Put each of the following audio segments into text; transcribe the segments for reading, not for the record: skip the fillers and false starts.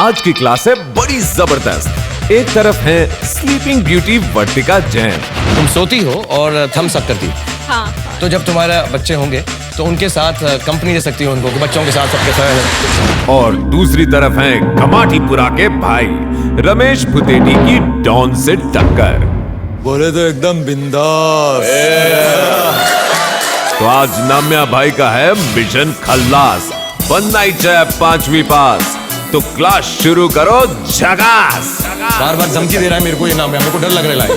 आज की क्लास है बड़ी जबरदस्त। एक तरफ है स्लीपिंग ब्यूटी वर्तिका जैन। तुम सोती हो और थम्स अप करती हो। हाँ। तो जब तुम्हारे बच्चे होंगे तो उनके साथ कंपनी दे सकती हो उनको कि बच्चों के साथ सबके साथ। और दूसरी तरफ है कमाटीपुरा के भाई रमेश भुतेटी की डॉन से टक्कर। बोले तो एकदम बिंदास। तो आज नाम्या भाई का है मिशन खल्लास, बनना ही चाहे 5वीं पास। तो क्लास शुरू करो झकास। बार बार धमकी दे रहा है मेरे को ये नाम है, मेरे को डर लग रहा है।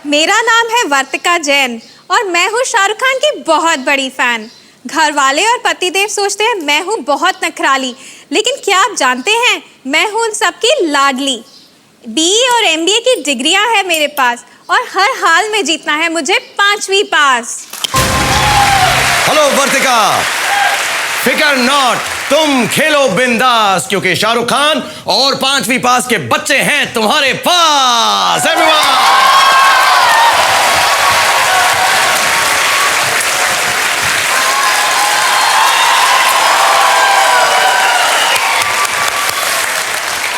मेरा नाम है वर्तिका जैन और मैं हूँ शाहरुख खान की बहुत बड़ी फैन। घर वाले और पतिदेव सोचते हैं मैं हूँ बहुत नखराली, लेकिन क्या आप जानते हैं मैं हूँ उन सबकी लाडली। BE और MBA की डिग्रियां हैं मेरे पास और हर हाल में जीतना है मुझे 5वीं पास। हेलो वर्तिका, फिकर नॉट, तुम खेलो बिंदास क्योंकि शाहरुख खान और 5वीं पास के बच्चे हैं तुम्हारे पास। Everyone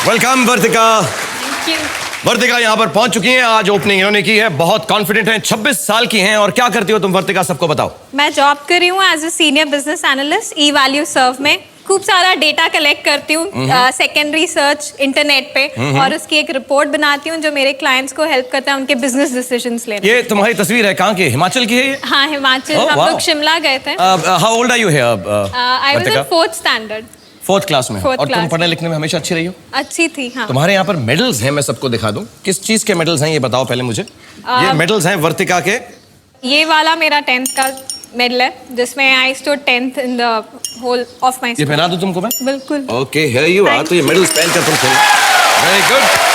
welcome Vartika. Thank you. Vartika यहाँ पर पहुंच चुकी हैं, आज ओपनिंग इन्होंने की है, बहुत कॉन्फिडेंट हैं, 26 साल की हैं। और क्या करती हो तुम वर्तिका, सबको बताओ। मैं जॉब कर रही हूँ as a senior business analyst Evalueserve में। खूब सारा डेटा कलेक्ट करती हूँ सेकेंडरी सर्च इंटरनेट पे और उसकी एक रिपोर्ट बनाती हूँ जो मेरे क्लाइंट्स को हेल्प करता है उनके बिजनेस डिसीजंस लेने। ये तुम्हारी तस्वीर है, कहाँ की, हिमाचल की है ये? हाँ, हिमाचल। Oh, हम wow. लोग शिमला गए थे। How old are you here? I was in 4th standard. 4th class में। Fourth और तुम class पढ़ने लिखने में हमेशा अच्छी रही हो? अच्छी थी। हाँ। तुम्हारे यहाँ पर मेडल्स हैं, मैं सबको दिखा दूं। किस चीज के मेडल्स हैं ये बताओ पहले मुझे। ये मेडल्स हैं वर्तिका के। ये वाला मेरा 10th का मेडल है जिसमें I stood 10th in the whole of my ये पहना दूं तुमको मैं? बिल्कुल। Okay, here you are. तो ये मेडल्स पहनकर तुम खेलो। Very good.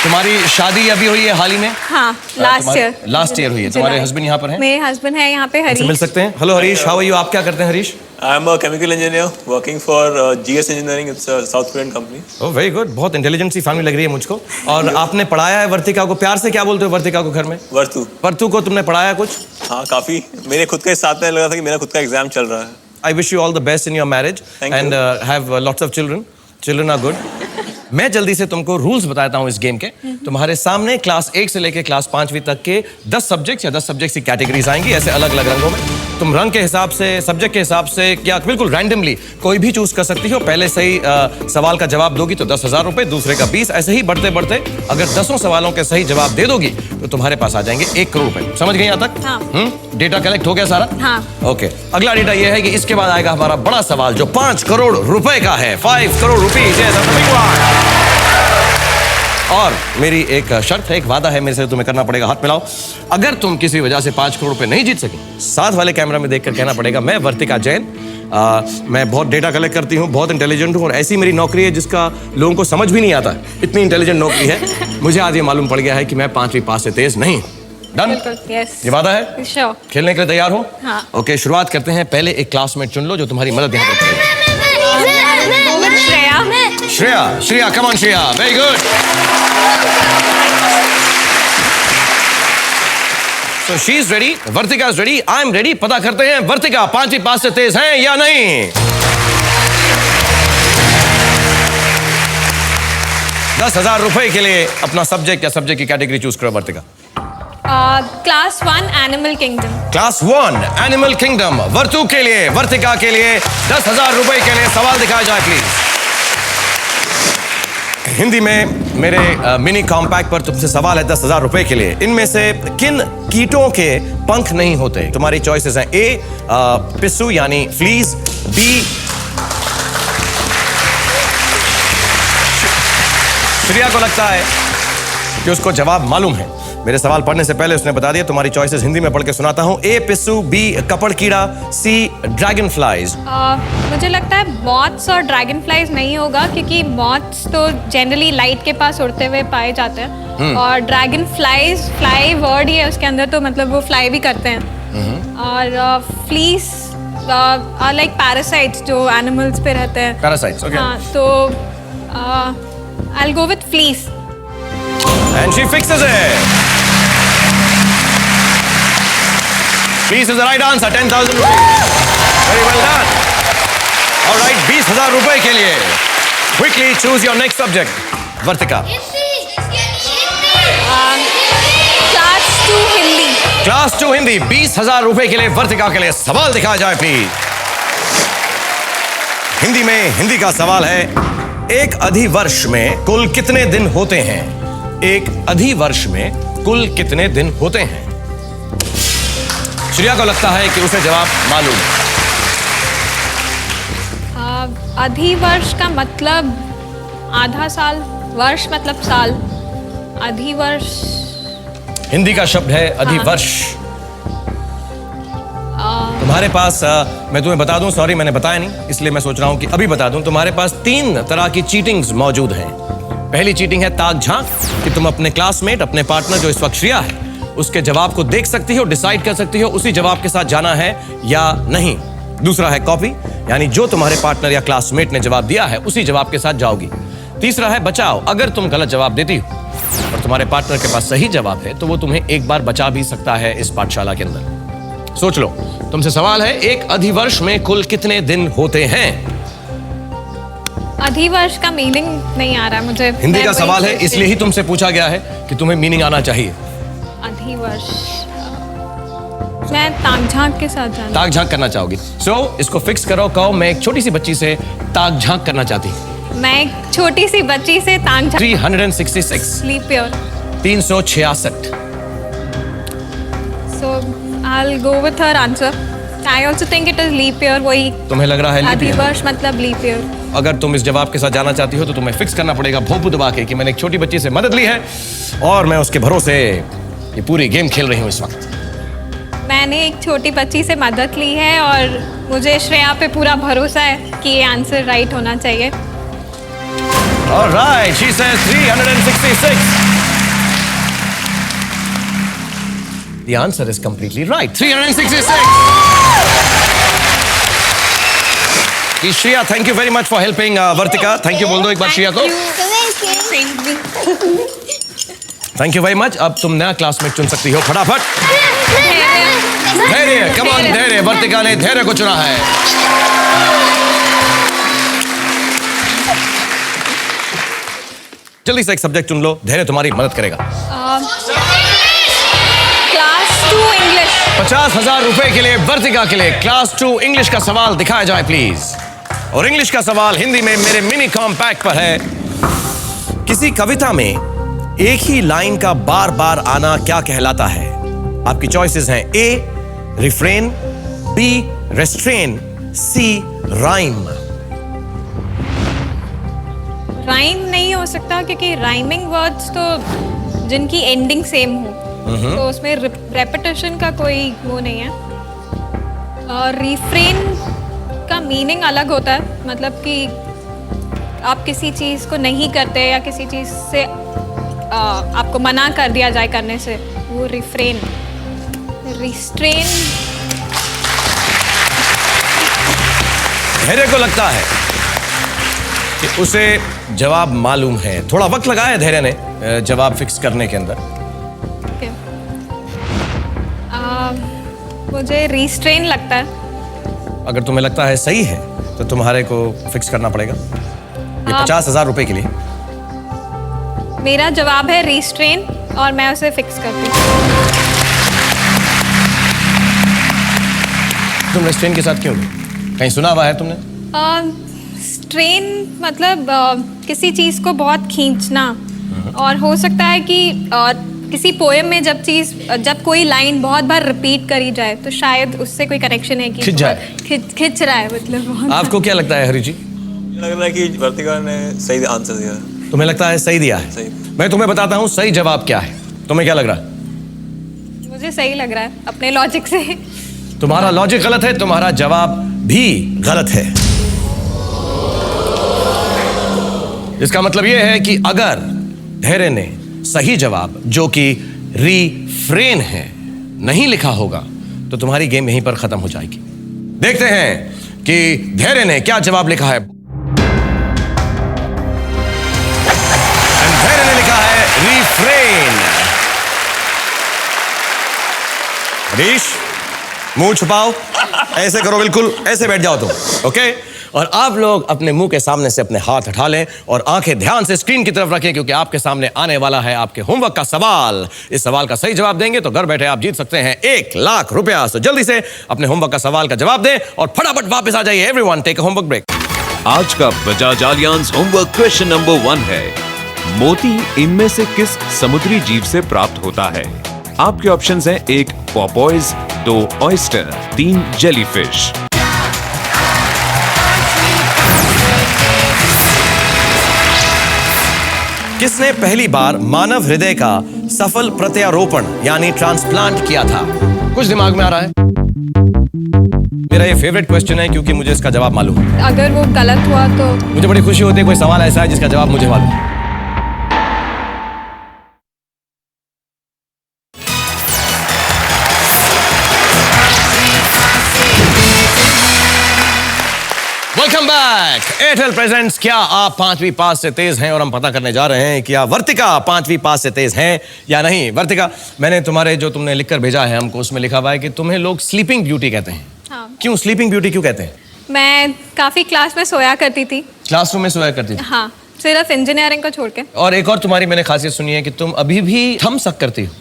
तुम्हारी शादी अभी हुई है हाल ही में? हाँ, लास्ट ईयर हुई है। तुम्हारे हस्बैंड यहाँ पर हैं? मेरे हस्बैंड है यहाँ पे, हरीश। मिल सकते हैं? Hello Harish, how are you? आप क्या करते हैं Harish? I am a chemical engineer working for GS Engineering. It's a South Korean company. Oh very good, बहुत इंटेलिजेंट सी फैमिली लग रही है मुझको। और आपने पढ़ाया है वर्तिका को, प्यार से क्या बोलते हो वर्तिका को घर में? वर्तु। वर्तु को तुमने पढ़ाया कुछ? हाँ, काफी। मेरे खुद के साथ में लगा था कि मेरा खुद का एग्जाम चल रहा है। I wish you all the best in your marriage and have lots of children. Children are good. मैं जल्दी से तुमको रूल्स बताता हूँ इस गेम के। तुम्हारे सामने क्लास 1 से लेके क्लास 5वीं तक के 10 सब्जेक्ट्स या 10 सब्जेक्ट्स की कैटेगरीज आएंगी, ऐसे अलग अलग रंगों में। तुम रंग के हिसाब से, सब्जेक्ट के हिसाब से या बिल्कुल रैंडमली कोई भी चूज कर सकती हो। पहले सही सवाल का जवाब दोगी तो 10,000 रुपए, दूसरे का 20, ऐसे ही बढ़ते बढ़ते अगर 10 सवालों के सही जवाब दे दोगी तो तुम्हारे पास आ जाएंगे 1 करोड़ रुपए। समझ गई यहाँ तक? हाँ। डेटा कलेक्ट हो गया सारा? हाँ। ओके, अगला डेटा ये है कि इसके बाद आएगा हमारा बड़ा सवाल जो 5 करोड़ रुपए का है। 5 करोड़ रुपीज। और मेरी एक शर्त है, एक वादा है मेरे से, तुम्हें करना पड़ेगा, हाथ मिलाओ। अगर तुम किसी वजह से 5 करोड़ रुपए नहीं जीत सके, साथ वाले कैमरा में देखकर कहना पड़ेगा मैं वर्तिका जैन, मैं बहुत डेटा कलेक्ट करती हूँ, बहुत इंटेलिजेंट हूँ और ऐसी मेरी नौकरी है जिसका लोगों को समझ भी नहीं आता, इतनी इंटेलिजेंट नौकरी है। मुझे आज ये मालूम पड़ गया है कि मैं 5वीं पास से तेज नहीं। डन? यस। ये वादा है? श्योर। खेलने के लिए तैयार हो? हाँ। ओके, शुरुआत करते हैं। पहले एक क्लासमेट चुन लो जो तुम्हारी मदद यहाँ पर करेगा। Shreya, Shreya, come on Shreya, very good. So she is ready, Vartika is ready, I am ready। पता करते हैं वर्तिका 5वीं पास से तेज हैं या नहीं। 10,000 रुपए के लिए अपना सब्जेक्ट या सब्जेक्ट की कैटेगरी चूज करो Vartika. Class 1 animal kingdom. Class 1 animal kingdom. Vartu के लिए, वर्तिका के लिए 10,000 रुपए के लिए सवाल दिखाया जाए प्लीज। हिंदी में मेरे मिनी कॉम्पैक्ट पर तुमसे सवाल है 10,000 रुपए के लिए। इनमें से किन कीटों के पंख नहीं होते? तुम्हारी चॉइसेस हैं। ए पिस्सू यानी फ्लीज, बी श्रेया को लगता है कि उसको जवाब मालूम है। मेरे सवाल पढ़ने से पहले उसने बता दिया। तुम्हारी चॉइसेस हिंदी में पढ़ के सुनाता हूँ। ए पिस्सू, बी कपड़ कीड़ा, सी ड्रैगन फ्लाइज। मुझे लगता है मॉथ्स और ड्रैगन फ्लाइज नहीं होगा क्योंकि मॉथ्स तो जनरली लाइट के पास उड़ते हुए पाए जाते हैं और ड्रैगन फ्लाइज, फ्लाई वर्ड ही है उसके अंदर, तो मतलब वो फ्लाई भी करते हैं। और फ्लीस लाइक पैरासाइट्स जो एनिमल्स पे रहते हैं। Parasites, okay. हाँ, तो I'll go with fleece. And she fixes it. Fleece is the right answer. 10,000 rupees. Very well done. All right, 20,000 रुपए के लिए Quickly choose your next subject. Vartika. Class 2 Hindi. Class 2 Hindi. 20,000 रुपए के लिए वर्तिका के लिए सवाल दिखाया जाए प्लीज. हिंदी में हिंदी का सवाल है, एक अधिवर्ष में कुल कितने दिन होते हैं? एक अधिवर्ष में कुल कितने दिन होते हैं? श्रेया को लगता है कि उसे जवाब मालूम है. अधिवर्ष का मतलब आधा साल, वर्ष मतलब साल. अधिवर्ष. हिंदी का शब्द है अधिवर्ष. तुम्हारे पास मैं तुम्हें बता दूं, सॉरी मैंने बताया नहीं इसलिए मैं सोच रहा हूं कि अभी बता दूं. तुम्हारे पास 3 तरह की चीटिंग्स मौजूद हैं. पहली चीटिंग है ताक झांक, कि तुम अपने क्लासमेट, अपने पार्टनर जो इस वक्त श्रेया है, उसके जवाब को देख सकती हो, डिसाइड कर सकती हो उसी जवाब के साथ जाना है या नहीं. दूसरा है कॉपी, यानी जो तुम्हारे पार्टनर या क्लासमेट ने जवाब दिया है उसी जवाब के साथ जाओगी. तीसरा है बचाव, अगर तुम गलत जवाब देती हो और तुम्हारे पार्टनर के पास सही जवाब है तो वो तुम्हें एक बार बचा भी सकता है इस पाठशाला के अंदर. सोच लो, तुमसे सवाल है, एक अधिवर्ष में कुल कितने दिन होते हैं? अधिवर्ष का मीनिंग नहीं आ रहा मुझे. हिंदी का सवाल है इसलिए ही तुमसे पूछा गया है कि तुम्हें मीनिंग आना चाहिए. अधिवर्ष. मैं ताक झांक के साथ जाना. ताक झांक करना चाहोगी? इसको फिक्स करो. कहो मैं एक छोटी सी बच्ची से ताक झांक करना चाहती हूँ. मैं एक छोटी सी बच्ची से ताक झांक. 366. Sleep year. 366. So I'll go with her answer. I also think it is leap year. वही. तुम्हें लग रहा है leap year? अधिवर्ष मतलब leap year. अगर तुम इस जवाब के साथ जाना चाहती हो तो तुम्हें फिक्स करना पड़ेगा भोंपू दबा के कि मैंने एक छोटी बच्ची से मदद ली है और मैं उसके भरोसे ये पूरी गेम खेल रही हूँ इस वक्त. मैंने एक छोटी बच्ची से मदद ली है और मुझे श्रेया पे पूरा भरोसा है कि ये आंसर राइट होना चाहिए. Alright, she says 366. The answer is completely right. 366. Shreya, thank you very much for helping Vartika. Thank you बोल दो एक बार श्रेया को. Thank you very much. अब तुम नया क्लासमेट चुन सकती हो फटाफट. धैर्य, come on धैर्य. वर्तिका ने धैर्य को चुना है. जल्दी से एक सब्जेक्ट चुन लो. धैर्य तुम्हारी मदद करेगा. Class 2 English. 50,000 रुपए के लिए वर्तिका के लिए क्लास 2 इंग्लिश का सवाल दिखाया जाए प्लीज. और इंग्लिश का सवाल हिंदी में मेरे मिनी कॉम्पैक्ट पर है. किसी कविता में एक ही लाइन का बार बार आना क्या कहलाता है? आपकी चॉइसेस हैं ए रिफ्रेन, बी रेस्ट्रेन, सी राइम. राइम नहीं हो सकता क्योंकि राइमिंग वर्ड्स तो जिनकी एंडिंग सेम हो तो उसमें रेपिटेशन का कोई वो नहीं है. और रिफ्रेन का मीनिंग अलग होता है, मतलब कि आप किसी चीज़ को नहीं करते या किसी चीज़ से आपको मना कर दिया जाए करने से, वो रिफ्रेन. रिस्ट्रेन. धैर्य को लगता है कि उसे जवाब मालूम है. थोड़ा वक्त लगाया धैर्य ने जवाब फिक्स करने के अंदर. मुझे रिस्ट्रेन लगता है. अगर तुम्हें लगता है सही है तो तुम्हारे को फिक्स करना पड़ेगा. ये 50,000 रुपए के लिए. मेरा जवाब है रिस्ट्रेन और मैं उसे फिक्स करती हूँ. तुम रेस्ट्रेन के साथ क्यों? कहीं सुना हुआ है तुमने? स्ट्रेन मतलब किसी चीज़ को बहुत खींचना. और हो सकता है कि किसी पोएम में जब कोई लाइन बहुत बार रिपीट करी जाए तो शायद उससे कोई कनेक्शन है कि खिंच रहा है मतलब बहुत. आपको क्या लगता है हरी जी? लग रहा है कि वर्तिका ने सही आंसर दिया. तुम्हें लगता है सही दिया है? सही. मैं तुम्हें बताता हूँ सही जवाब क्या है. तुम्हें क्या लग रहा है? मुझे सही लग रहा है अपने लॉजिक से. तुम्हारा लॉजिक गलत है, तुम्हारा जवाब भी गलत है. इसका मतलब यह है कि अगर धैर्य ने सही जवाब जो कि रिफ्रेन है नहीं लिखा होगा तो तुम्हारी गेम यहीं पर खत्म हो जाएगी. देखते हैं कि धैर्य ने क्या जवाब लिखा है. रेफरेन। हरीश, मुंह छुपाओ, ऐसे करो, बिल्कुल ऐसे बैठ जाओ तुम, ओके? और आप लोग अपने मुंह के सामने से अपने हाथ हटा लें और आंखें ध्यान से स्क्रीन की तरफ रखें, क्योंकि आपके सामने आने वाला है आपके होमवर्क का सवाल। इस सवाल का सही जवाब देंगे तो घर बैठे आप जीत सकते हैं 1 लाख रुपया। तो जल्दी से अपने होमवर्क का सवाल का जवाब दें और फटाफट वापस आ जाइए। Everyone take a homework break. आज का Bajaj Allianz homework question number 1 है, मोती इनमें से किस समुद्री जीव से प्राप्त होता है? आपके ऑप्शंस हैं 1 पोर्पोइज, 2 ऑयस्टर, 3 जेलीफिश। किसने पहली बार मानव हृदय का सफल प्रत्यारोपण यानी ट्रांसप्लांट किया था? कुछ दिमाग में आ रहा है? मेरा ये फेवरेट क्वेश्चन है क्योंकि मुझे इसका जवाब मालूम है। अगर वो गलत हुआ तो मुझे बड़ी खुशी होती है कोई सवाल ऐसा है जिसका जवाब मुझे मालूम है। Welcome back. एयरटेल प्रेजेंट्स क्या आप 5वीं पास से तेज हैं? और हम पता करने जा रहे हैं कि क्या वर्तिका 5वीं पास से तेज हैं या नहीं। वर्तिका, मैंने तुम्हारे जो तुमने लिखकर भेजा है हमको, उसमें लिखा हुआ है कि तुम्हें लोग स्लीपिंग ब्यूटी कहते हैं। हाँ। क्यों स्लीपिंग ब्यूटी क्यों कहते हैं? मैं काफी क्लास में सोया करती थी। क्लासरूम में सोया करती थी? हाँ, सिर्फ इंजीनियरिंग को छोड़ के। और एक और तुम्हारी मैंने खासियत सुनी है कि तुम अभी भी थम सक करती हो।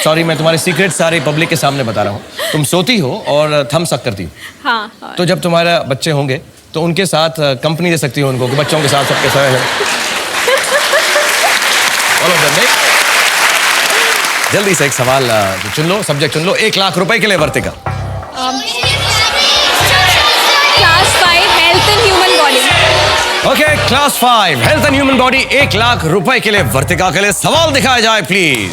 सॉरी, मैं तुम्हारे सीक्रेट सारे पब्लिक के सामने बता रहा हूँ। तुम सोती हो और थम सक करती हो। हाँ, हाँ। तो जब तुम्हारे बच्चे होंगे तो उनके साथ कंपनी दे सकती हो उनको कि बच्चों के साथ सबके सोए हैं। जल्दी से एक सवाल चुन लो, सब्जेक्ट चुन लो 1 लाख रुपए के लिए Vartika. Class 5 health and human body. Okay, class 5 health and human body 1 lakh रुपए के लिए वर्तिका के लिए सवाल दिखाया जाए प्लीज।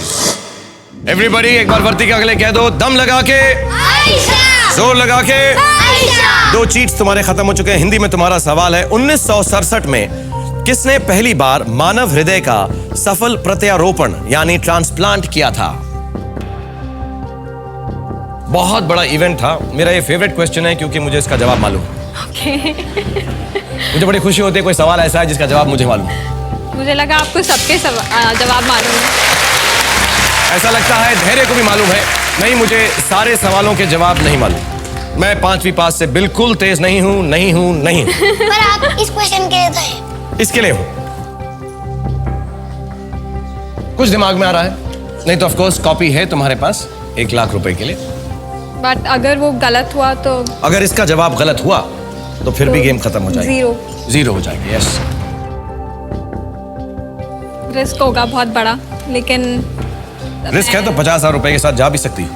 एवरीबॉडी एक बार वर्तिका के लिए कह दो, दम लगा के, जोर लगा के। 2 चीट्स तुम्हारे खत्म हो चुके हैं। हिंदी में तुम्हारा सवाल है, 1967 में किसने पहली बार मानव हृदय का सफल प्रत्यारोपण यानी ट्रांसप्लांट किया था? बहुत बड़ा इवेंट था। मेरा ये फेवरेट क्वेश्चन है क्योंकि मुझे इसका जवाब मालूम है। मुझे बड़ी खुशी होती है कोई सवाल ऐसा है जिसका जवाब मुझे मालूम है। मुझे लगा आपको सबके जवाब मालूम है। ऐसा लगता है धैर्य को भी मालूम है। नहीं, मुझे सारे सवालों के जवाब नहीं मालूम। मैं 5वीं पास से बिल्कुल तेज नहीं हूं, नहीं हूं, नहीं हूं। पर आप इस क्वेश्चन के लिए तो हैं। इसके लिए हूं। कुछ दिमाग में आ रहा है? नहीं तो ऑफ कोर्स कॉपी है तुम्हारे पास 1 लाख रुपए के लिए। बट अगर वो गलत हुआ तो? अगर इसका जवाब गलत हुआ तो फिर भी गेम खत्म हो जाएगी। जीरो हो जाएगी। यस, रिस्क होगा बहुत बड़ा, लेकिन रिस्क है तो 50,000 रुपए के साथ जा भी सकती है।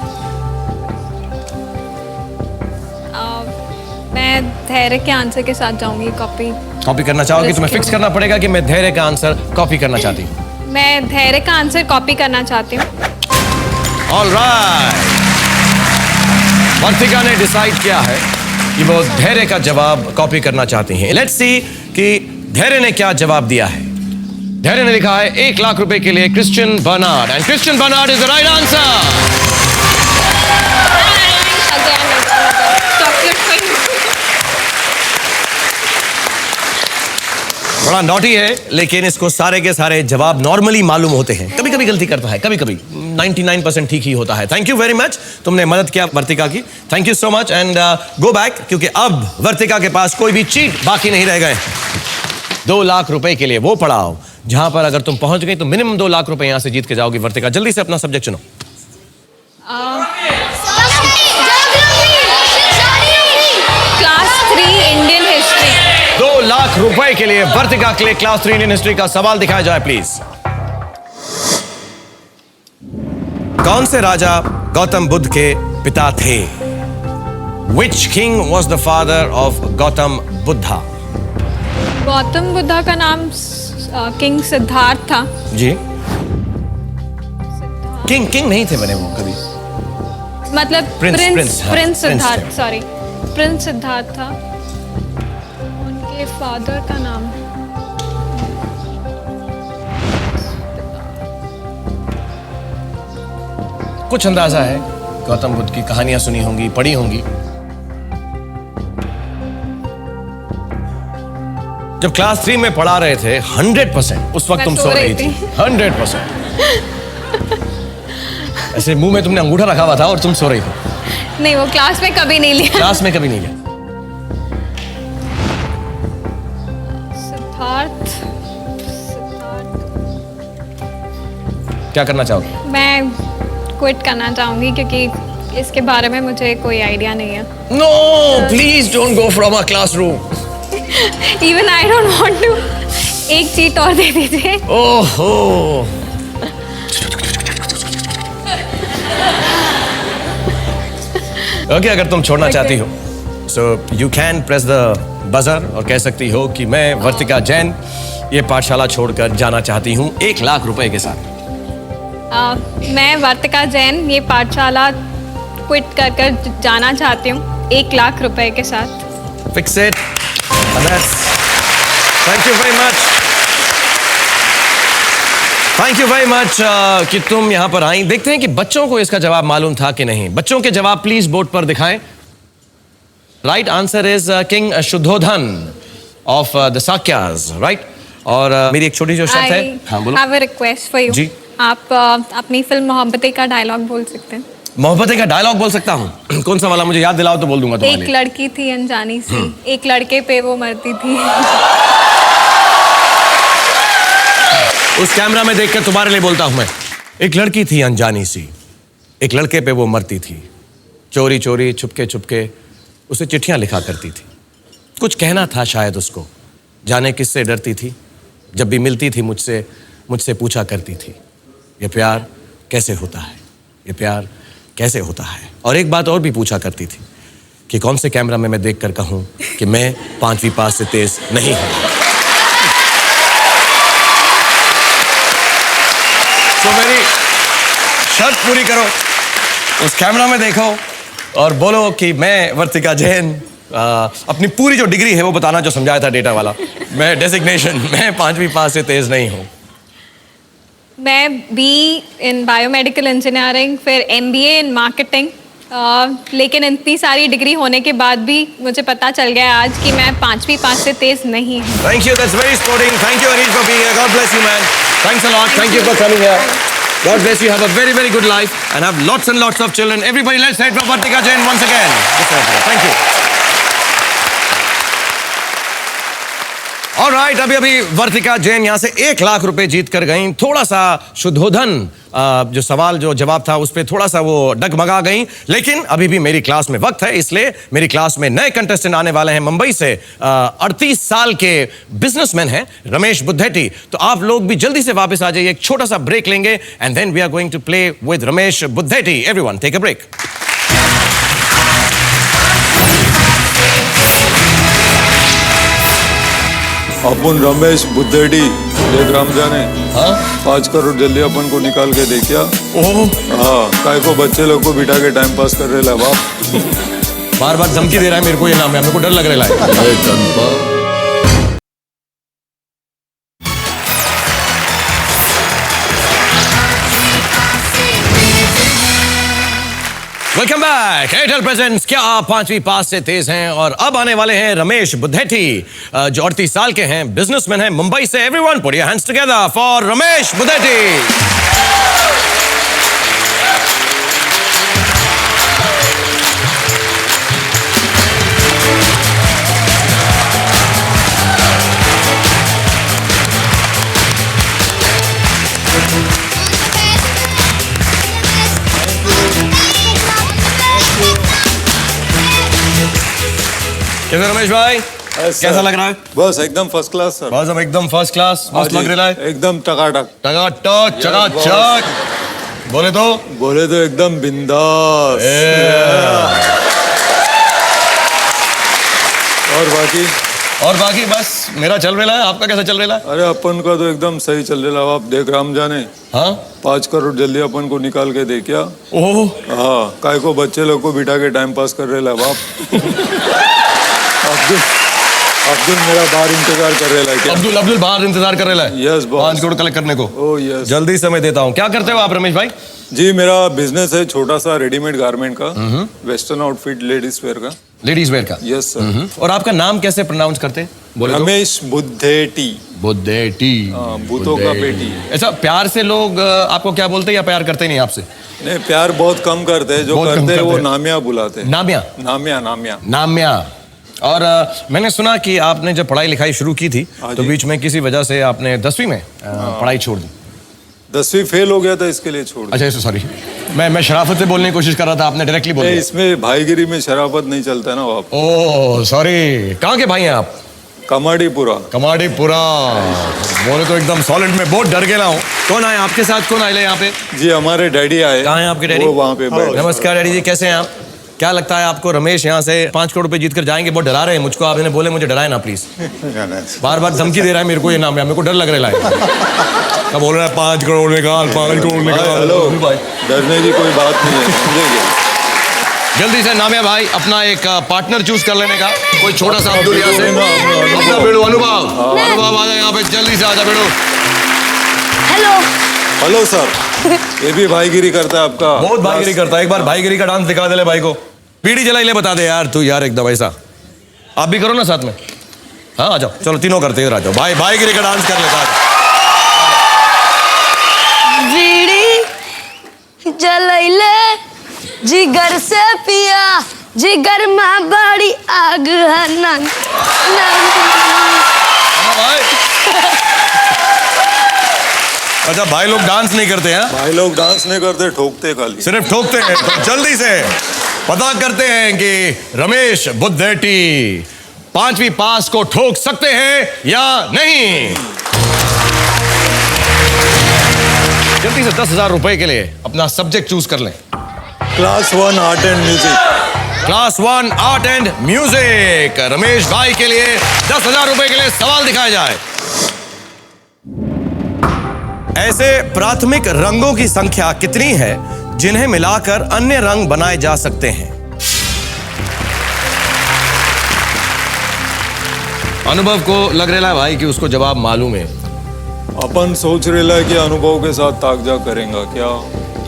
मैं धैर्य के आंसर के साथ जाऊंगी। कॉपी करना चाहोगी? तुम्हें फिक्स करना पड़ेगा कि मैं धैर्य का आंसर कॉपी करना चाहती हूँ। मैं धैर्य का आंसर कॉपी करना चाहती हूँ। ऑलराइट, वर्तिका ने डिसाइड किया है कि वो धैर्य का जवाब कॉपी करना चाहती हैं। लेट्स सी कि धैर्य ने क्या जवाब दिया है। धैर्य ने लिखा है 1 लाख रुपए के लिए Christian Bernard, and Christian Bernard is the right answer. बड़ा नॉटी है, लेकिन इसको सारे के सारे जवाब नॉर्मली मालूम होते हैं। कभी कभी गलती करता है, कभी कभी 99% ठीक ही होता है। थैंक यू वेरी मच, तुमने मदद किया वर्तिका की। Thank you so much and go back, क्योंकि अब वर्तिका के पास कोई भी चीट बाकी नहीं रह गए। 2 लाख रुपए के लिए वो पड़ाव जहां पर अगर तुम पहुंच गई तो मिनिमम 2 लाख रुपए यहां से जीत के जाओगी। वर्तिका, जल्दी से अपना सब्जेक्ट चुनो। Class 3 Indian history. 2 लाख रुपए के लिए वर्तिका के लिए क्लास 3 इंडियन हिस्ट्री का सवाल दिखाया जाए प्लीज। कौन से राजा गौतम बुद्ध के पिता थे? Which king was the father of Gautam Buddha? Gautam Buddha का नाम किंग सिद्धार्थ था। जी, किंग नहीं थे बने वो कभी। मतलब प्रिंस प्रिंस थे। सिद्धार्थ, सॉरी, प्रिंस सिद्धार्थ था। उनके फादर का नाम कुछ अंदाजा है? गौतम बुद्ध की कहानियां सुनी होंगी, पढ़ी होंगी। जब क्लास 3 में पढ़ा रहे थे 100%, उस वक्त मैं तुम सो रही थी 100%। ऐसे मुंह में तुमने अंगूठा रखा हुआ था और तुम सो रही थी। नहीं, वो क्लास में कभी नहीं लिया। क्लास में कभी नहीं लिया। सिद्धार्थ, क्या करना चाहोगे? मैं क्विट करना चाहूंगी क्योंकि इसके बारे में मुझे कोई आइडिया नहीं है। No, please don't go from our classroom. Even I don't want to. एक चीट और दे दीजिए। ओहो। ओके, अगर तुम छोड़ना चाहती हो so you can press the buzzer और कह सकती हो कि मैं वर्तिका जैन ये पाठशाला छोड़कर जाना चाहती हूँ 1 लाख रुपए के साथ। मैं वर्तिका जैन ये पाठशाला क्विट कर जाना चाहती हूँ 1 लाख रुपए के साथ। Fix it. Thank you very much. Thank you very much कि तुम यहां पर आई। देखते हैं कि बच्चों को इसका जवाब मालूम था कि नहीं। बच्चों के जवाब प्लीज बोर्ड पर दिखाएं। Right answer is king Shuddhodana of the Sakyas, right. और मेरी एक छोटी जो शर्त है, हाँ बोलो। Have a request for you. जी। आप अपनी फिल्म मोहब्बतें का डायलॉग बोल सकते हैं। मोहब्बतें का डायलॉग बोल सकता हूँ? कौन सा वाला? मुझे याद दिलाओ तो बोल दूंगा तुम्हारे एक लिए। लड़की थी अनजानी सी, एक लड़के पे वो मरती थी। उस कैमरा में देखकर तुम्हारे लिए बोलता हूं मैं। एक लड़की थी अनजानी सी, एक लड़के पे वो मरती थी। चोरी चोरी छुपके छुपके उसे चिट्ठियां लिखा करती थी। कुछ कहना था शायद उसको, जाने किससे डरती थी। जब भी मिलती थी मुझसे पूछा करती थी, ये प्यार कैसे होता है, ये प्यार कैसे होता है। और एक बात और भी पूछा करती थी कि कौन से कैमरा में मैं देखकर कहूं कि मैं 5वीं पास से तेज नहीं हूं। तो मेरी शर्त पूरी करो, उस कैमरा में देखो और बोलो कि मैं वर्तिका जैन अपनी पूरी जो डिग्री है वो बताना जो समझाया था डेटा वाला। मैं डेजिग्नेशन, मैं 5वीं पास से तेज नहीं हूँ। मैं बी इन बायोमेडिकल इंजीनियरिंग, फिर MBA इन मार्केटिंग। लेकिन इतनी सारी डिग्री होने के बाद भी मुझे पता चल गया आज कि मैं 5वीं पास से तेज नहीं हूँ। Thank you, that's very sporting. Thank you, Anish, for being here. God bless you, man. Thanks a lot. Thank you for coming here. God bless you. Have a very, very good life and have lots and lots of children. Everybody, let's say it for Vartika Jain once again. Thank you. Alright, अभी वर्तिका जैन यहाँ से 1 लाख रुपए जीत कर गई। थोड़ा सा शुद्धोधन जो सवाल जो जवाब था उस पर थोड़ा सा वो डगमगा गई, लेकिन अभी भी मेरी क्लास में वक्त है, इसलिए मेरी क्लास में नए कंटेस्टेंट आने वाले हैं। मुंबई से 38 साल के बिजनेसमैन हैं रमेश बुद्धेटी। तो आप लोग भी जल्दी से वापस आ जाइए, एक छोटा सा ब्रेक लेंगे and then we are going to play with Ramesh Buddheti. Everyone take a break. अपन रमेश बुद्धेटी देख राम जाने। हाँ 5 करोड़ जल्दी अपन को निकाल के दे क्या। हाँ काय को बच्चे लोग को बिठा के टाइम पास कर रहे ला बाप। बार बार धमकी दे रहा है मेरे को, ये नाम है, मेरे को डर लग रहा है। Welcome back. एयरटेल प्रेजेंट्स क्या आप 5वीं पास से तेज हैं। और अब आने वाले हैं रमेश बुद्धेटी जो 38 साल के हैं, बिजनेसमैन हैं मुंबई से। Everyone put your hands together for Ramesh Buddheti. कैसे रमेश भाई, कैसा लग रहा है? बस एकदम फर्स्ट क्लास सर। बस हम एकदम फर्स्ट क्लास, मस्त लग रहा है एकदम टकाटक टकाटक चकाचक। बोले तो एकदम बिंदास। और बाकी बस मेरा चल रहा है। आपका कैसा चल रहा है? अरे अपन का तो एकदम सही चल रहा है। आप देख राम जाने। हाँ 5 करोड़ जल्दी अपन को निकाल के दे क्या। ओह हाँ काय को बच्चे लोग को बिठा के टाइम पास कर रहे ला बाप। अब्दुल मेरा बाहर इंतजार कर रहा है क्या? अब्दुल बाहर इंतजार कर रहा है। Yes boss. 5 करोड़ कलेक्ट करने को। Oh yes. जल्दी समय देता हूँ। क्या करते हो आप रमेश भाई? जी मेरा बिजनेस है छोटा सा रेडीमेड गारमेंट का, वेस्टर्न आउटफिट लेडीज वेयर का। लेडीज वेयर का? Yes sir. और आपका नाम कैसे प्रोनाउंस करते हैं? बोले तो? रमेश बुद्धेटी। बुद्धेटी। भूतों का बेटी। ऐसा प्यार से लोग आपको क्या बोलते हैं या प्यार करते नहीं आपसे? नहीं, प्यार बहुत कम करते हैं, जो करते हैं वो नामिया बुलाते हैं। नामिया? नामिया नामिया नामिया। और मैंने सुना कि आपने जब पढ़ाई लिखाई शुरू की थी तो बीच में किसी वजह से आपने 10वीं में पढ़ाई छोड़ दी। 10वीं फेल हो गया था, इसके लिए छोड़ दिया। अच्छा सॉरी, मैं शराफत से बोलने की कोशिश कर रहा था, आपने डायरेक्टली बोल दिया। इसमें भाईगिरी में शराफत नहीं चलता है ना आप। ओह सॉरी, कहाँ के भाई हैं आप? कमाड़ीपुरा। कमाड़ीपुरा बोले तो एकदम सॉलिड में बहुत डर गया हूँ। कौन आए आपके साथ, कौन आए यहाँ पे? जी हमारे डैडी आए। कहाँ हैं आपके डैडी? वो वहाँ पे बैठे। नमस्कार डैडी जी, कैसे हैं आप? क्या लगता है आपको रमेश यहाँ से 5 करोड़ रुपए जीत कर जाएंगे? बहुत डरा रहे हैं मुझको, आपने बोले मुझे डराए ना प्लीज। बार बार धमकी दे रहा है मेरे को, ये नाम है, मेरे को डर लग रहा है। क्या बोल रहा है? 5 करोड़ निकाल, 5 करोड़ निकाल। हेलो, डरने की कोई बात नहीं है, समझेंगे। जल्दी से नामिया भाई अपना एक पार्टनर चूज कर लेने का, कोई छोटा सा अब्दुल यहाँ से। अपना बेड़ो अनुभव, अनुभव आ जाए यहाँ पे, जल्दी से आ जा बेड़ो। हेलो। Hello sir. ये भी भाईगिरी करता है आपका? बहुत भाईगिरी करता है। एक बार भाईगिरी का डांस दिखा दे ले भाई को। पीढ़ी जलाई ले बता दे यार तू, यार एकदम ऐसा। आप भी करो ना साथ में। हाँ आ जाओ, चलो तीनों करते हैं, आ जाओ भाई, भाईगिरी का डांस कर लेता है। बीड़ी जलैले जिगर से पिया, जिगर में बड़ी आग है नन। भाई अच्छा, भाई लोग डांस नहीं करते हैं? भाई लोग डांस नहीं करते, ठोकते खाली। सिर्फ ठोकते हैं। तो जल्दी से पता करते हैं कि रमेश बुद्धेटी 5वीं पास को ठोक सकते हैं या नहीं। जल्दी से 10,000 रुपए के लिए अपना सब्जेक्ट चूज कर लें। Class 1 art and music. Class 1 art and music. Ramesh भाई के लिए 10,000 रुपए के लिए सवाल दिखाया जाए। ऐसे प्राथमिक रंगों की संख्या कितनी है जिन्हें मिलाकर अन्य रंग बनाए जा सकते हैं? अनुभव को लग रहा है भाई कि उसको जवाब मालूम है। अपन सोच रहे है कि अनुभव के साथ ताकजा करेंगे क्या?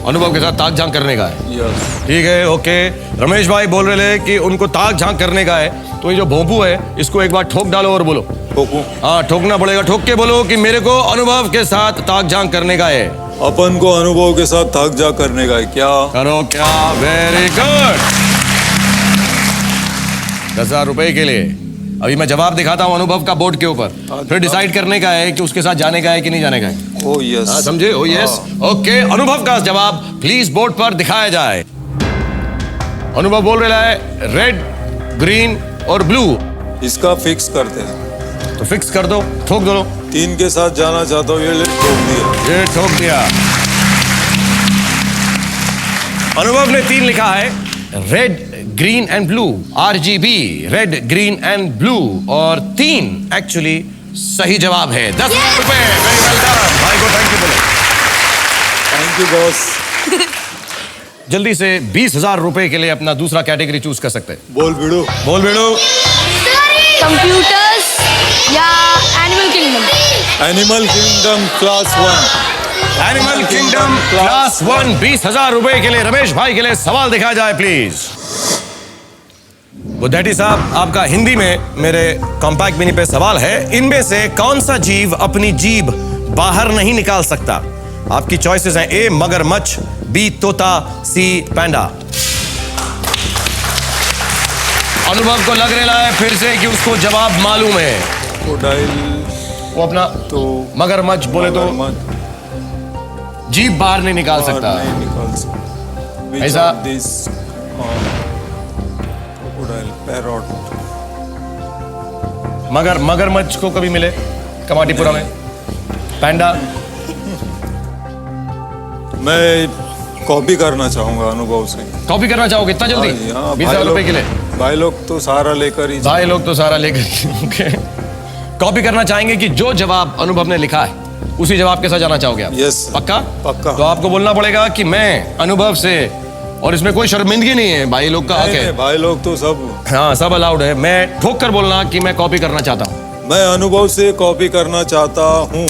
अनुभव के साथ ताक झांक करने का है? यस। ठीक है, ओके। रमेश भाई बोल रहे हैं कि उनको ताक झांक करने का है, तो ये जो भोंपू है इसको एक बार ठोक डालो और बोलो। ठोकूं? हाँ ठोकना पड़ेगा, ठोक के बोलो कि मेरे को अनुभव के साथ ताक झांक करने का है। अपन को अनुभव के साथ ताकजा करने का है क्या? करो क्या, वेरी गुड। 10,000 रुपए के लिए अभी मैं जवाब दिखाता हूँ अनुभव का बोर्ड के ऊपर, फिर डिसाइड करने का है कि उसके साथ जाने का है कि नहीं जाने का है। Oh yes. समझे? Oh yes, okay. अनुभव का जवाब प्लीज बोर्ड पर दिखाया जाए। अनुभव बोल रहा है रेड, ग्रीन और ब्लू। इसका फिक्स करते हैं। तो फिक्स कर दो, ठोक दो। 3 के साथ जाना चाहता हूँ, ये ले ठोक दिया। ये ठोक दिया। अनुभव ने 3 लिखा है, red, green and blue, RGB, red, green and blue, और 3 एक्चुअली सही जवाब है। 10,000 रुपए। Very well done. भाई को थैंक यू बोलो। Thank you boss. जल्दी से 20,000 रुपए के लिए अपना दूसरा कैटेगरी चूज कर सकते हैं। बोल बिड़ू। बोल बेड़ो। कंप्यूटर्स या animal kingdom? Animal kingdom class 1। Animal kingdom class 1। 20,000 रुपए के लिए रमेश भाई के लिए सवाल दिखाया जाए प्लीज। बुद्धेटी साहब, आपका हिंदी में मेरे कॉम्पैक्ट मिनी पे सवाल है, इनमें से कौन सा जीव अपनी जीभ बाहर नहीं निकाल सकता? आपकी चॉइसेस हैं, A मगरमच्छ, B तोता, C पैंडा। अनुभव को लग रहा है फिर से कि उसको जवाब मालूम है। क्रोकोडाइल। वो अपना तो मगरमच्छ बोले तो जीभ बाहर नहीं निकाल सकता। नहीं निकाल सकता। ऐसा? क्रोकोडाइल, पैरॉट। मगरमच्छ को कभी मिले कमाटीपुरा में? पैंडा? मैं कॉपी करना चाहूंगा अनुभव से। कॉपी करना चाहोगे इतना जल्दी? 20,000 रुपए के लिए? भाई लोग तो सारा लेकर ही। भाई लोग तो सारा लेकर ओके। कॉपी करना चाहेंगे कि जो जवाब अनुभव ने लिखा है उसी जवाब के साथ जाना चाहोगे आप? यस। पक्का? पक्का। तो आपको बोलना पड़ेगा कि मैं अनुभव से, और इसमें कोई शर्मिंदगी नहीं है, भाई लोग का हक है। भाई लोग तो सब। हाँ सब अलाउड है। मैं ठोक कर बोलना कि मैं कॉपी करना चाहता हूँ। मैं अनुभव से कॉपी करना चाहता हूँ।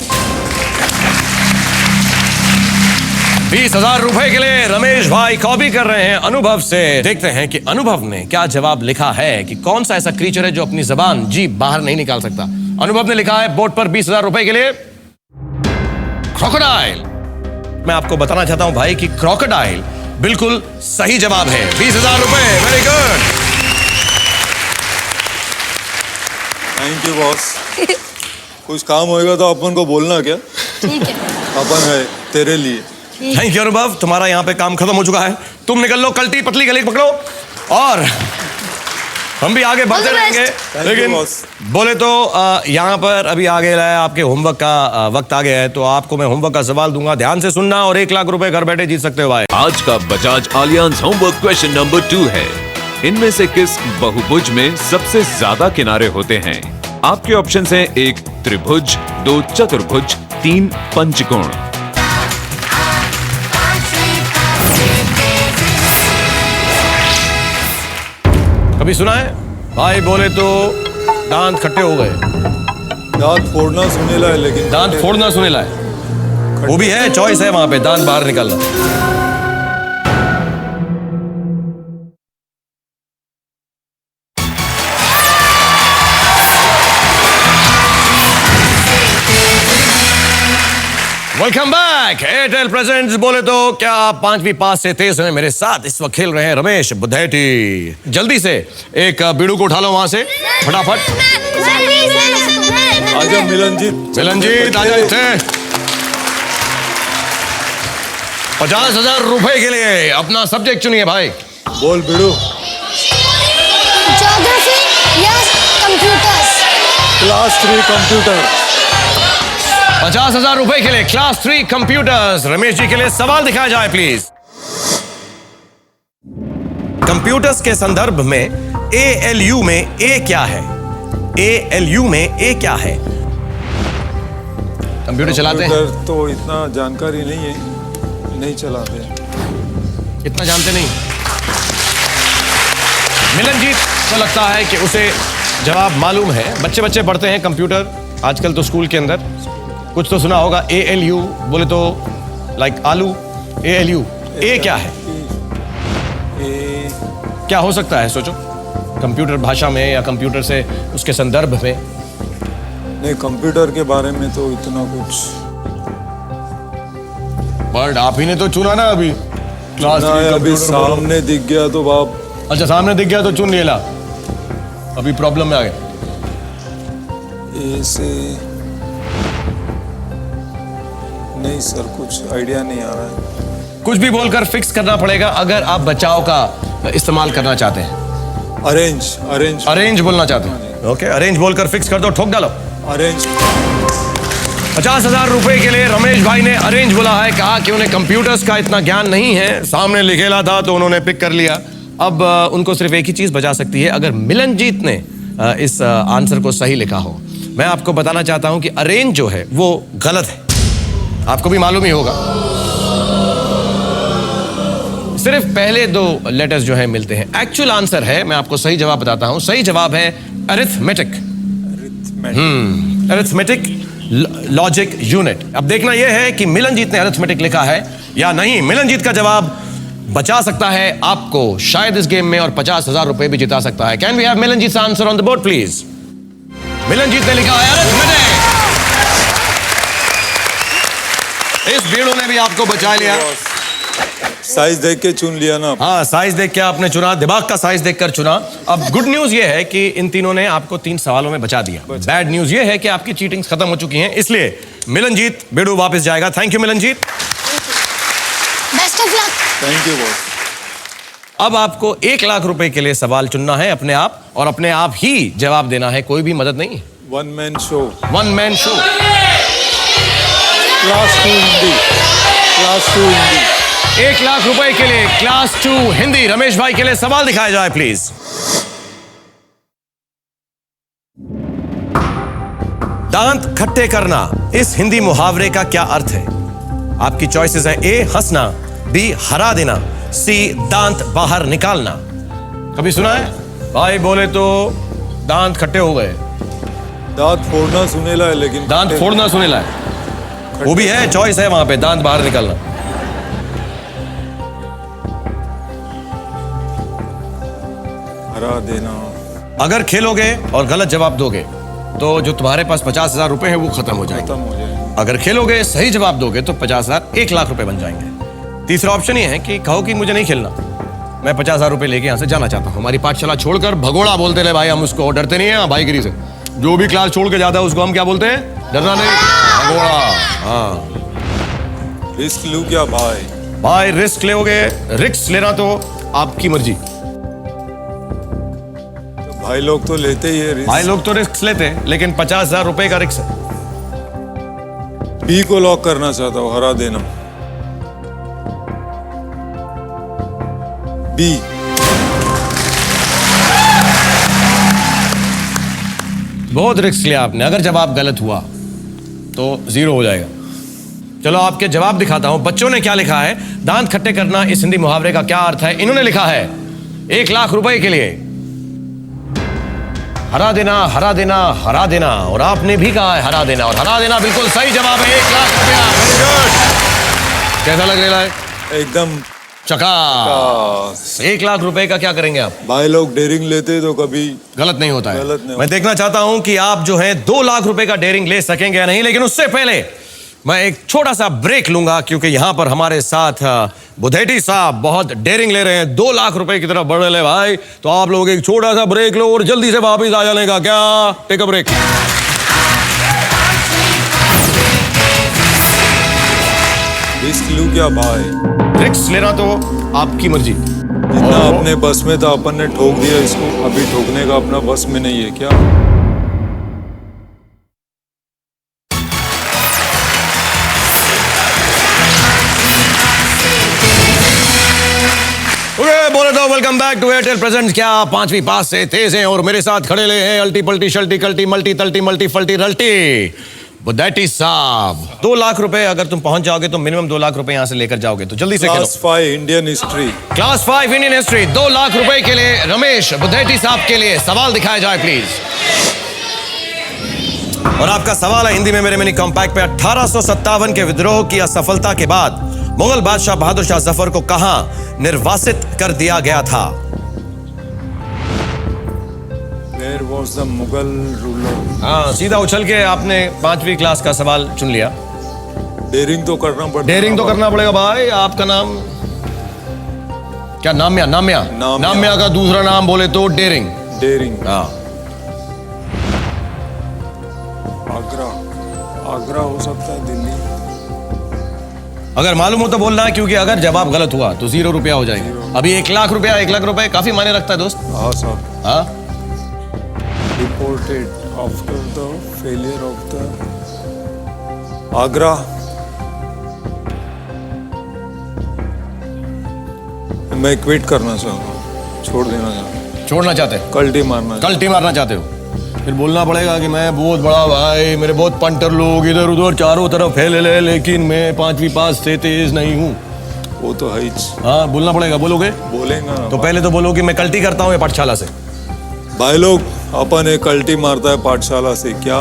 20,000 रुपए के लिए रमेश भाई कॉपी कर रहे हैं अनुभव से। देखते हैं कि अनुभव ने क्या जवाब लिखा है कि कौन सा ऐसा क्रीचर है जो अपनी जबान जीभ बाहर नहीं निकाल सकता। अनुभव ने लिखा है बोर्ड पर 20,000 रुपए के लिए क्रोकोडाइल। मैं आपको बताना चाहता हूं भाई कि क्रोकोडाइल बिल्कुल सही जवाब है। 20,000 रुपए, very good. Thank you boss. कुछ काम होएगा तो अपन को बोलना क्या? ठीक है। अपन है तेरे लिए। थैंक यू अनुभव, तुम्हारा यहाँ पे काम खत्म हो चुका है। तुम निकल लो, कल्टी पतली गली पकड़ो और हम भी आगे बढ़ते रहेंगे। लेकिन बोले तो यहाँ पर अभी आगे है आपके होमवर्क का वक्त आ गया है, तो आपको मैं होमवर्क का सवाल दूंगा, ध्यान से सुनना और 1 लाख रुपए घर बैठे जीत सकते हो भाई। आज का Bajaj Allianz homework question number 2 है, इनमें से किस बहुभुज में सबसे ज्यादा किनारे होते हैं? आपके ऑप्शंस हैं 1 त्रिभुज, 2 चतुर्भुज, 3 पंचकोण। कभी सुना है भाई बोले तो दांत खट्टे हो गए। दांत फोड़ना सुनेला है लेकिन दांत फोड़ना सुनेला है, वो भी है, चॉइस है वहां पे, दांत बाहर निकालना। Welcome back. एयरटेल प्रेजेंट्स बोले तो क्या आप 5वीं पास से तेज हैं? मेरे साथ इस वक्त खेल रहे हैं रमेश बुद्धेटी। जल्दी से एक बीड़ू को उठा लो वहां से फटाफट। आजा मिलनजीत। मिलनजीत आजा इथे। 50,000 रुपए के लिए अपना सब्जेक्ट चुनिए भाई। बोल बिड़ू। ज्योग्राफी या कंप्यूटर्स? Class 3 computer. 50,000 रुपए के लिए क्लास 3 कंप्यूटर्स। रमेश जी के लिए सवाल दिखाया जाए प्लीज। कंप्यूटर्स के संदर्भ में ALU में A क्या है? ALU में A क्या है? कंप्यूटर चलाते हैं? कंप्यूटर तो इतना जानकारी नहीं है, नहीं चलाते। इतना जानते नहीं। मिलनजीत को लगता है कि उसे जवाब मालूम है। बच्चे बच्चे पढ़ते हैं कंप्यूटर आजकल तो स्कूल के अंदर, कुछ तो सुना होगा। ALU बोले तो लाइक आलू। ALU A क्या है? क्या हो सकता है सोचो, कंप्यूटर भाषा में या कंप्यूटर से उसके संदर्भ में। नहीं, कंप्यूटर के बारे में तो इतना कुछ वर्ड आप ही ने तो चुना ना अभी। क्लास ना है, अभी सामने दिख गया तो बाप। अच्छा सामने दिख गया तो चुन लिया, अभी प्रॉब्लम में आ गए। ऐसे नहीं सर, कुछ आइडिया नहीं आ रहा है। कुछ भी बोलकर फिक्स करना पड़ेगा अगर आप बचाव का इस्तेमाल करना चाहते हैं। अरेंज बोलना चाहते हैं? ओके, अरेंज बोलकर फिक्स कर दो, ठोक डालो। अरेंज। 50,000 रुपए के लिए रमेश भाई ने अरेंज बोला है। कहा कि उन्हें कंप्यूटर्स का इतना ज्ञान नहीं है, सामने लिखेला था तो उन्होंने पिक कर लिया। अब उनको सिर्फ एक ही चीज बचा सकती है, अगर मिलनजीत ने इस आंसर को सही लिखा हो। मैं आपको बताना चाहता हूं कि अरेंज जो है वो गलत है, आपको भी मालूम ही होगा। सिर्फ पहले 2 लेटर्स जो है मिलते हैं। एक्चुअल आंसर है, मैं आपको सही जवाब बताता हूं, सही जवाब है अरिथमेटिक। Arithmetic logic unit. अब देखना यह है कि मिलनजीत ने अरिथमेटिक लिखा है या नहीं। मिलनजीत का जवाब बचा सकता है आपको शायद इस गेम में और 50,000 रुपए भी जिता सकता है। Can we have Milanjeet answer on the board please? Milanjeet ने लिखा है अरिथमेटिक। इस बीड़ू ने भी आपको बचा लिया। साइज देख के चुन लिया ना। हाँ, साइज देख के आपने चुना, दिमाग का साइज देखकर चुना। अब गुड न्यूज ये है कि इन तीनों ने आपको 3 सवालों में बचा दिया। बैड न्यूज ये है कि आपकी चीटिंग्स खत्म हो चुकी हैं, इसलिए मिलनजीत बीड़ू वापस जाएगा। Thank you Milanjeet. Best of luck. Thank you boss. अब आपको 1 लाख रुपए के लिए सवाल चुनना है अपने आप, और अपने आप ही जवाब देना है, कोई भी मदद नहीं। One man show. Class 2 Hindi. 1 lakh रुपए के लिए क्लास 2 हिंदी। रमेश भाई के लिए सवाल दिखाया जाए प्लीज। दांत खट्टे करना, इस हिंदी मुहावरे का क्या अर्थ है? आपकी चॉइसेस हैं। A हंसना, B हरा देना, C दांत बाहर निकालना। कभी सुना है भाई बोले तो दांत खट्टे हो गए? दांत फोड़ना सुनेला है लेकिन दांत फोड़ना सुनेला है, वो भी है, चॉइस है वहां पे, दांत बाहर निकालना। हरा देना। अगर खेलोगे और गलत जवाब दोगे तो जो तुम्हारे पास 50,000 रुपए हैं वो खत्म हो जाएंगे। खत्म हो जाए। अगर खेलोगे सही जवाब दोगे तो 50,000 1 लाख रुपए बन जाएंगे। तीसरा ऑप्शन ये है कि कहो कि मुझे नहीं खेलना, मैं 50,000 रुपए लेके यहाँ से जाना चाहता हूँ। हमारी पाठशाला छोड़कर भगोड़ा बोलते रहे भाई, हम उसको डरते नहीं है भाईगिरी से। जो भी क्लास छोड़ के जाता है उसको हम क्या बोलते हैं? डरना नहीं, भगोड़ा। हाँ रिस्क लूं क्या भाई? भाई रिस्क लोगे, रिस्क लेना तो आपकी मर्जी। भाई लोग तो लेते ही है रिस्क। भाई लोग तो रिस्क लेते हैं, लेकिन 50,000 रुपए का रिस्क है। बी को लॉक करना चाहता हूँ, हरा देना। बी। बहुत रिस्क लिया आपने। अगर जवाब गलत हुआ तो 0 हो जाएगा। चलो आपके जवाब दिखाता हूं। बच्चों ने क्या लिखा है? दांत खट्टे करना इस हिंदी मुहावरे का क्या अर्थ है? इन्होंने लिखा है 1 लाख रुपए के लिए हरा देना, हरा देना, हरा देना। और आपने भी कहा है हरा देना, और हरा देना बिल्कुल सही जवाब है। 1 लाख रुपया। Very good. कैसा लग रहा है? एकदम चकास। 1 लाख रुपए का क्या करेंगे आप? भाई लोग डेयरिंग लेते तो कभी गलत नहीं होता है। गलत नहीं मैं देखना चाहता हूं कि आप जो है 2 लाख रुपए का डेयरिंग ले सकेंगे या नहीं। लेकिन उससे पहले मैं एक छोटा सा ब्रेक लूंगा, क्योंकि यहां पर हमारे साथ बुधेटी साहब बहुत डेयरिंग ले रहे हैं। 2 लाख रुपए की तरफ बढ़ रहे भाई। तो आप लोग एक छोटा सा ब्रेक लो और जल्दी से वापिस आ जाने का। क्या? Take a break. रिस्क लूं क्या भाई? रिस्क लेना तो आपकी मर्जी। जितना अपने बस में था अपन ने ठोक दिया इसको, अभी ठोकने का अपना बस में नहीं है क्या? बोले तो welcome back to Airtel presents. क्या 5वीं पास से तेज हैं और मेरे साथ खड़े ले हैं अल्टी पल्टी शल्टी कल्टी मल्टी तल्टी मल्टी फल्टी रल्टी बुद्धेटी साहब। 2 लाख रुपए अगर तुम पहुंच जाओगे तो मिनिमम 2 लाख रुपए यहां से लेकर जाओगे। तो जल्दी से class 5 Indian history. Class 5 Indian history 2 lakh रुपए के लिए रमेश बुद्धेटी साहब के लिए सवाल दिखाया जाए प्लीज। और आपका सवाल है हिंदी में मेरे मिनी कॉम्पैक्ट पे। 1857 के विद्रोह की असफलता के बाद मुगल बादशाह बहादुर शाह जफर को कहां निर्वासित कर दिया गया था? Where was the Mughal ruler? हाँ, सीधा उछल के आपने 5वीं क्लास का सवाल चुन लिया। डेयरिंग तो करना पड़ता। डेयरिंग तो करना पड़ेगा भाई। आपका नाम क्या? नाम्या। नाम्या नाम्या। नाम्या का दूसरा नाम बोले तो डेयरिंग। डेयरिंग। हाँ। आगरा। आगरा हो सकता है, दिल्ली। अगर मालूम हो तो बोलना है, क्योंकि अगर जवाब गलत हुआ तो 0 रुपया हो जाएगा। अभी 1 लाख रुपया, 1 लाख रुपए काफी मायने रखता है दोस्त। हाँ साहब। हाँ। Reported after the failure of the Agra. मैं क्विट करना चाहता हूँ, छोड़ देना चाहता हूँ। छोड़ना चाहते हैं? कल्टी मारना। कल्टी मारना चाहते हो? फिर बोलना पड़ेगा कि मैं बहुत बड़ा भाई, मेरे बहुत पंटर लोग इधर उधर चारों तरफ फैले, लेकिन मैं 5वीं पास से तेज नहीं हूँ। वो तो है ही। हाँ, बोलना पड़ेगा। बोलोगे? बोलेंगे ना। तो पहले तो बोलो कि मैं कल्टी करता हूँ ये पाठशाला से। भाई लोग अपन एक कल्टी मारता है पाठशाला से क्या?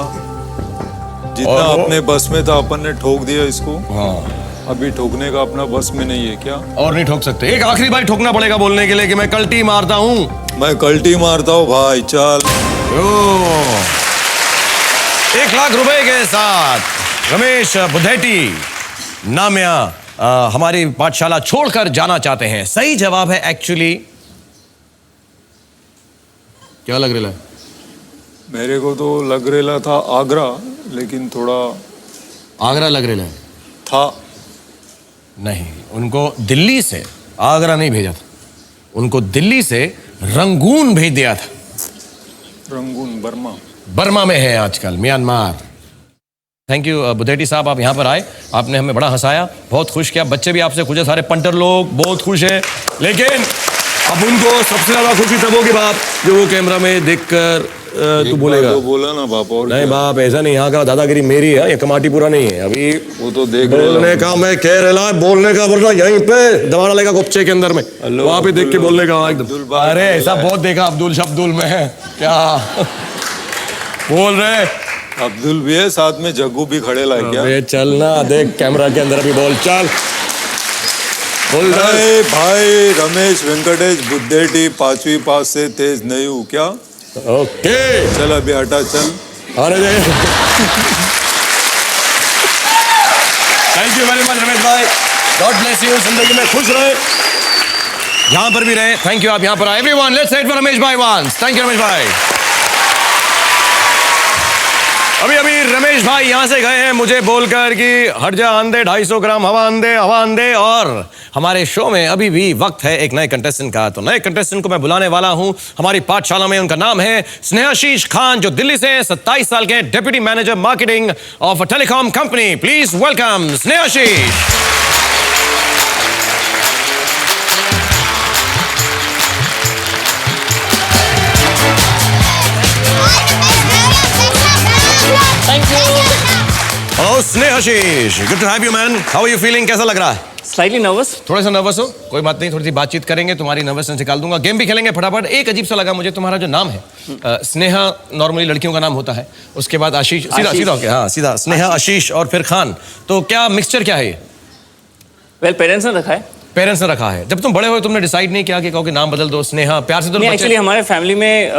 जितना और अपने बस में था अपन ने ठोक दिया इसको। हाँ। अभी ठोकने का अपना बस में नहीं है क्या? और नहीं ठोक सकते? एक आखिरी बार ठोकना पड़ेगा बोलने के लिए कि मैं कल्टी मारता हूँ। मैं कल्टी मारता हूँ भाई, चल। 1 लाख रुपए के साथ रमेश बुद्धेटी नाम्या हमारी पाठशाला छोड़कर जाना चाहते हैं। सही जवाब है एक्चुअली, क्या लग रहा है? मेरे को तो लग रहा था आगरा, लेकिन थोड़ा आगरा लग रहा है। था। नहीं, उनको दिल्ली से आगरा नहीं भेजा था, उनको दिल्ली से रंगून भेज दिया था। Rangoon Burma. बर्मा में है आजकल, म्यांमार। थैंक यू बुद्धेटी साहब, आप यहाँ पर आए, आपने हमें बड़ा हंसाया, बहुत खुश किया। बच्चे भी आपसे खुश है, सारे पंटर लोग बहुत खुश है। लेकिन अब उनको सबसे ज्यादा खुशी तब होगी बाप जो वो कैमरा में देखकर तू बोलेगा। तो बोला ना बाप। और नहीं बाप, ऐसा नहीं, यहाँ का दादागिरी मेरी है, ये कमाटी पूरा नहीं है। अभी वो तो देख बोलने का मैं कह रहा, बोलने का बोल रहा यहीं पे दबाना लेगा गुप्चे के अंदर में, वहां पे देख के बोलने का एकदम। अरे ऐसा बहुत देखा अब्दुल शब्दुल में है क्या बोल रहे? अब्दुल भी है साथ में, जग्गू भी खड़े ला क्या? अबे चल ना, देख कैमरा के अंदर अभी बोल, चल। अरे भाई रमेश वेंकटेश बुद्धेटी 5वीं पास से तेज नहीं हूँ क्या? ओके चल अभी हटा चल। अरे thank you very much Ramesh भाई, गॉड ब्लेस यू, जिंदगी में खुश रहे, यहाँ पर भी रहे। थैंक यू, आप यहाँ पर आए। Everyone let's say it for Ramesh भाई वंस। थैंक यू रमेश भाई। अभी अभी रमेश भाई यहाँ से गए हैं मुझे बोलकर कि हट जा अंधे, 250 ग्राम हवा अंधे। और हमारे शो में अभी भी वक्त है एक नए कंटेस्टेंट का। तो नए कंटेस्टेंट को मैं बुलाने वाला हूँ हमारी पाठशाला में। उनका नाम है स्नेहाशीष खान, जो दिल्ली से 27 साल के deputy manager marketing of telecom company. Please welcome Snehashish. Hello, Snehashish. Good to have you, man. How are you feeling? कैसा लग रहा है? Slightly nervous. थोड़ा सा नर्वस हो? कोई बात नहीं, थोड़ी सी बातचीत करेंगे, तुम्हारी नर्वसनेस निकाल दूंगा। गेम भी खेलेंगे फटाफट। एक अजीब सा लगा मुझे तुम्हारा जो नाम है, स्नेहा नॉर्मली लड़कियों का नाम होता है, उसके बाद आशीष, सीधा ओके, हाँ सीधा स्नेहा, आशीष और फिर खान। तो क्या मिक्सचर क्या है ये? Well, पेरेंट्स ने रखा है। पेरेंट्स ने रखा है। जब तुम बड़े हो तुमने डिसाइड नहीं किया कि कहोगे नाम बदल दो, स्नेहा? प्यार से तो नहीं, एक्चुअली हमारे फैमिली में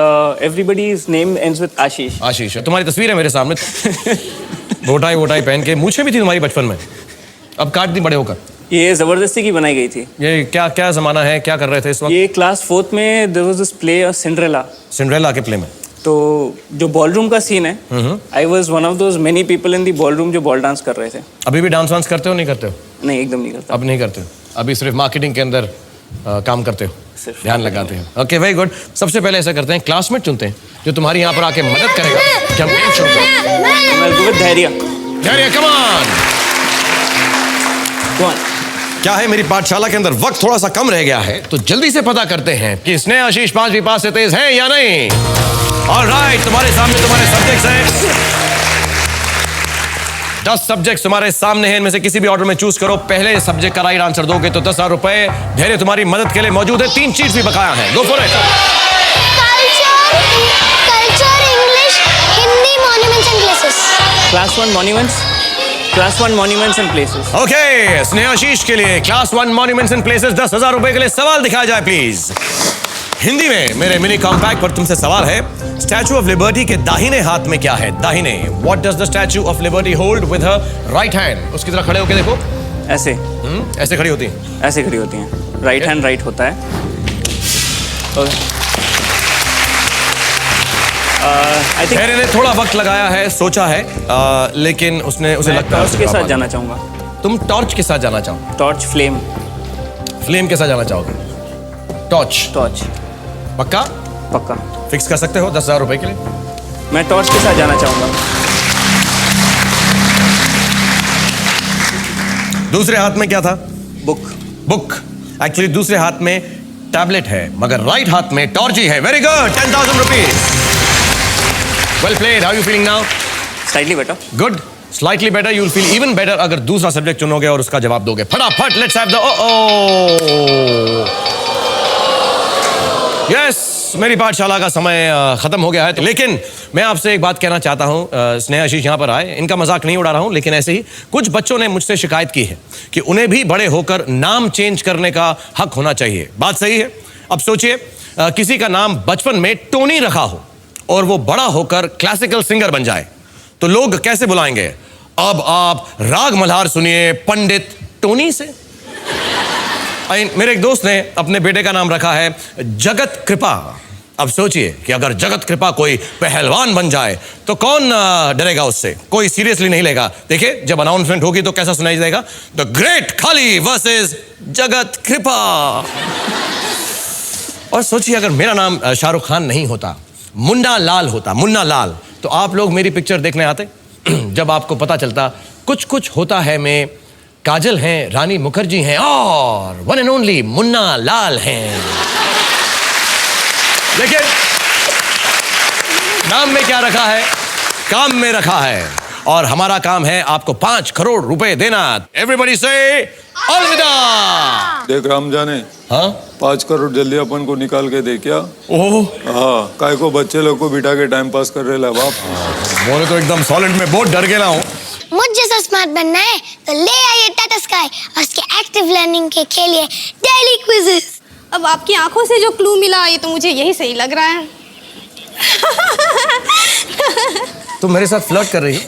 everybody's name ends with आशीष। आशीष, तुम्हारी तस्वीर है मेरे सामने, बोटाई पहन के। मूछें भी थी तुम्हारी बचपन में, अब काट दी बड़े होकर। ये जबरदस्ती की बनाई गई थी। ये क्या जमाना है, क्या कर रहे थे इस वक्त? ये क्लास 4th में there was this play Cinderella के प्ले में। तो जो बॉल रूम का सीन है, I was one of those many people in the ballroom जो बॉल डांस कर रहे थे। अभी भी डांस वांस करते हो, नहीं करते हो? नहीं, एकदम नहीं करता। अब नहीं करते हो, अभी सिर्फ मार्केटिंग के अंदर काम करते हो, सिर्फ ध्यान लगाते हो। Okay very good. सबसे पहले ऐसा करते हैं, क्लासमेट चुनते हैं जो तुम्हारी यहाँ पर आके मदद करेगा कि हम गेम शुरू करें। I'll go with धैर्य। Come on. क्या है, मेरी पाठशाला के अंदर वक्त थोड़ा सा कम रह गया है, तो जल्दी से पता करते हैं कि स्नेहाशीष 5वीं पास से तेज है या नहीं। ऑलराइट, तुम्हारे सामने तुम्हारे सब्जेक्ट्स हैं। 10 सब्जेक्ट्स तुम्हारे सामने हैं, इनमें से किसी भी ऑर्डर में चूज करो। पहले सब्जेक्ट का राइट आंसर दोगे तो 10,000 रुपए। धैर्य तुम्हारी मदद के लिए मौजूद है, 3 चीज भी बकाया है। Go for it. Culture, English, Hindi, monuments and places. Class 1 monuments and places। Okay, Snehashish के लिए क्लास 1 मॉन्यूमेंट्स एंड प्लेसेस 10,000 रुपए के लिए सवाल दिखाया जाए प्लीज। हिंदी में मेरे मिनी कॉम्पैक्ट पर तुमसे सवाल है, स्टैचू ऑफ लिबर्टी के दाहिने हाथ में क्या है? दाहिने, what does the statue of liberty hold with her right hand? उसकी तरह खड़े होके देखो। ऐसे ऐसे खड़ी होती है, ऐसे खड़ी होती हैं। राइट हैंड राइट होता है। धैर्य ने थोड़ा वक्त लगाया है, सोचा है, लेकिन उसे लगता है टॉर्च के साथ जाना चाहूंगा। तुम टॉर्च के साथ जाना चाहो? टॉर्च, फ्लेम के साथ जाना चाहोगे? टॉर्च पक्का? पक्का। फिक्स कर सकते हो 10,000 रुपए के लिए? मैं टॉर्च के साथ जाना चाहूंगा। दूसरे हाथ में क्या था? बुक। एक्चुअली दूसरे हाथ में टैबलेट है, मगर राइट हाथ में टॉर्च ही है। Very good, 10,000 rupees. Well played. How you feeling now? Slightly better. Good, slightly better. You will feel even better अगर दूसरा सब्जेक्ट चुनोगे और उसका जवाब दोगे। फटाफट, लेट्स हैव द यस, मेरी पाठशाला का समय खत्म हो गया है, लेकिन मैं आपसे एक बात कहना चाहता हूं। स्नेहाशीष यहाँ पर आए, इनका मजाक नहीं उड़ा रहा हूं, लेकिन ऐसे ही कुछ बच्चों ने मुझसे शिकायत की है कि उन्हें भी बड़े होकर नाम चेंज करने का हक होना चाहिए। बात सही है? अब सोचिए, किसी का नाम बचपन में टोनी रखा हो और वो बड़ा होकर क्लासिकल सिंगर बन जाए, तो लोग कैसे बुलाएंगे? अब आप राग मल्हार सुनिए पंडित टोनी से। मेरे एक दोस्त ने अपने बेटे का नाम रखा है जगत कृपा। अब सोचिए कि अगर जगत कृपा कोई पहलवान बन जाए तो कौन डरेगा उससे? कोई सीरियसली नहीं लेगा। देखिए, जब अनाउंसमेंट होगी तो कैसा सुनाई देगा? द ग्रेट खाली वर्सेस जगत कृपा। और सोचिए, अगर मेरा नाम शाहरुख खान नहीं होता, मुन्ना लाल होता, मुन्ना लाल, तो आप लोग मेरी पिक्चर देखने आते? जब आपको पता चलता कुछ कुछ होता है में काजल हैं, रानी मुखर्जी हैं और one and only Munna Lal हैं। लेकिन नाम में क्या रखा है? काम में रखा है, और हमारा काम है आपको 5 करोड़ रुपए देना। एवरीबॉडी से अलविदा। देख राम जाने, हाँ 5 करोड़ जल्दी अपन को निकाल के दे क्या? ओह, हाँ, काय को बच्चे लोग को बिठा के टाइम पास कर रहे ला बाप। बोले तो एकदम सॉलिड में बहुत डर गया हूँ। मुझ जैसा स्मार्ट बनना है तो ले आइए टाटा स्काई और उसके एक्टिव एक्टिव लर्निंग के खेलिए डेली क्विज़ेस। अब आपकी आंखों से जो क्लू मिला ये तो मुझे यही सही लग रहा है। तुम मेरे साथ फ्लर्ट कर रही हो?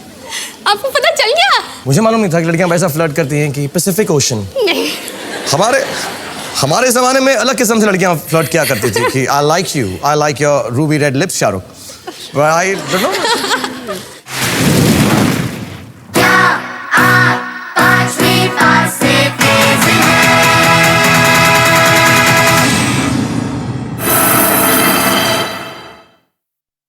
आपको पता चल गया? मुझे मालूम नहीं था कि लड़कियां वैसा फ्लर्ट करती हैं कि पैसिफिक ओशन। नहीं। हमारे ज़माने में अलग किस्म से लड़कियां फ्लर्ट किया करती थी कि I like you, I like your Ruby red lips Shahrukh. I don't know.